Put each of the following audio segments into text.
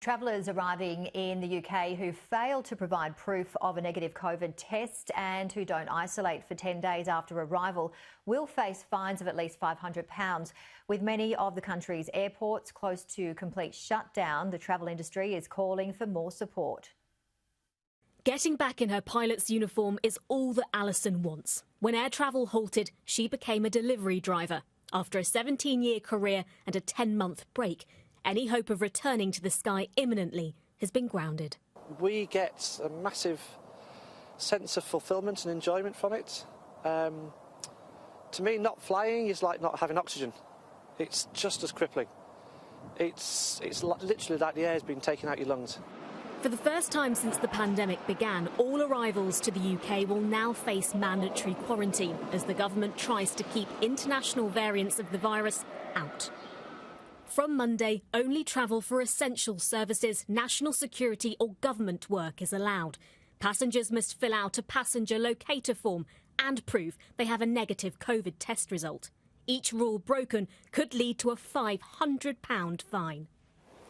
Travellers arriving in the UK who fail to provide proof of a negative COVID test and who don't isolate for 10 days after arrival will face fines of at least £500. With many of the country's airports close to complete shutdown, the travel industry is calling for more support. Getting back in her pilot's uniform is all that Alison wants. When air travel halted, she became a delivery driver. After a 17-year career and a 10-month break, any hope of returning to the sky imminently has been grounded. We get a massive sense of fulfilment and enjoyment from it. To me, not flying is like not having oxygen. It's just as crippling. It's literally like the air has been taken out your lungs. For the first time since the pandemic began, all arrivals to the UK will now face mandatory quarantine as the government tries to keep international variants of the virus out. From Monday, only travel for essential services, national security or government work is allowed. Passengers must fill out a passenger locator form and prove they have a negative COVID test result. Each rule broken could lead to a £500 fine.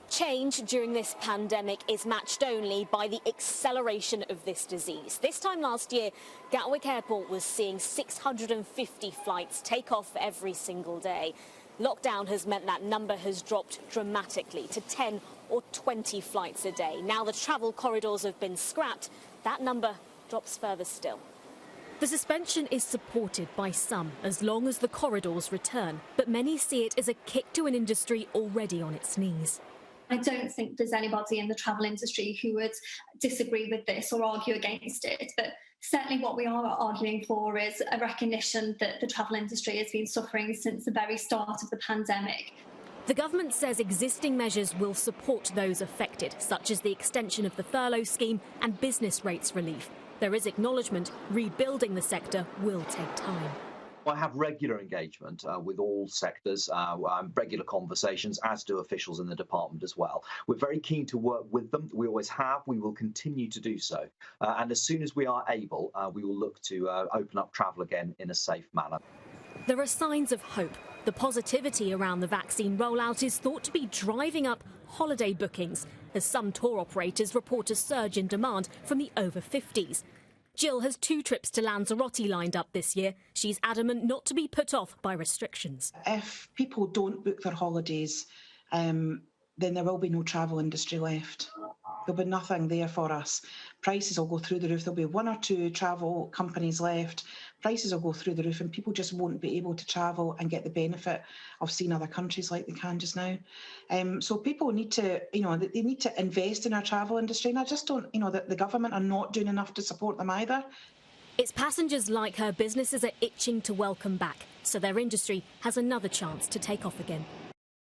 Change during this pandemic is matched only by the acceleration of this disease. This time last year, Gatwick Airport was seeing 650 flights take off every single day. Lockdown has meant that number has dropped dramatically to 10 or 20 flights a day. Now the travel corridors have been scrapped, that number drops further still. The suspension is supported by some as long as the corridors return, but many see it as a kick to an industry already on its knees. I don't think there's anybody in the travel industry who would disagree with this or argue against it, but certainly what we are arguing for is a recognition that the travel industry has been suffering since the very start of the pandemic. The government says existing measures will support those affected, such as the extension of the furlough scheme and business rates relief. There is acknowledgement rebuilding the sector will take time. I have regular engagement with all sectors, regular conversations, as do officials in the department as well. We're very keen to work with them. We always have. We will continue to do so. And as soon as we are able, we will look to open up travel again in a safe manner. There are signs of hope. The positivity around the vaccine rollout is thought to be driving up holiday bookings, as some tour operators report a surge in demand from the over 50s. Jill has 2 trips to Lanzarote lined up this year. She's adamant not to be put off by restrictions. If people don't book their holidays, then there will be no travel industry left. There'll be nothing there for us. Prices will go through the roof. There'll be 1 or 2 travel companies left. Prices will go through the roof and people just won't be able to travel and get the benefit of seeing other countries like they can just now. So people need to, they need to invest in our travel industry. And I just don't, that the government are not doing enough to support them either. It's passengers like her businesses are itching to welcome back, so their industry has another chance to take off again.